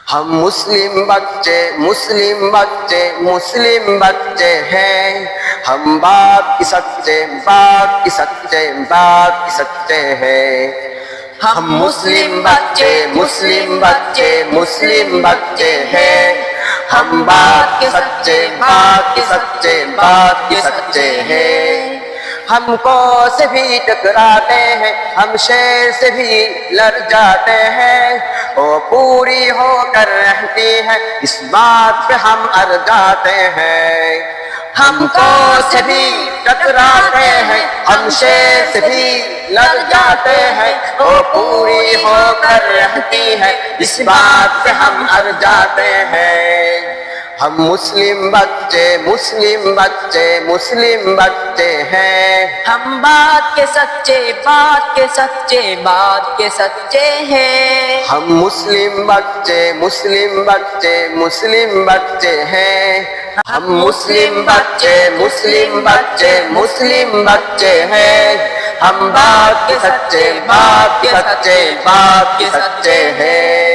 हम मुस्लिम बच्चे हैं। हम बाप की सच्चे हैं। हम मुस्लिम बच्चे हैं। हम बाप के सच्चे हैं। हमको से भी टकराते हैं, हम शेर से भी लड़ जाते हैं। वो पूरी होकर रहती है, इस बात पे हम अड़ जाते हैं। हमको से भी टकराते हैं, हम शेर से भी लड़ जाते हैं। वो पूरी होकर रहती है, इस बात पे हम अड़ जाते हैं। हम मुस्लिम बच्चे हैं। हम बात के सच्चे हैं। हम मुस्लिम बच्चे हैं। हम मुस्लिम बच्चे हैं। हम बात के सच्चे हैं।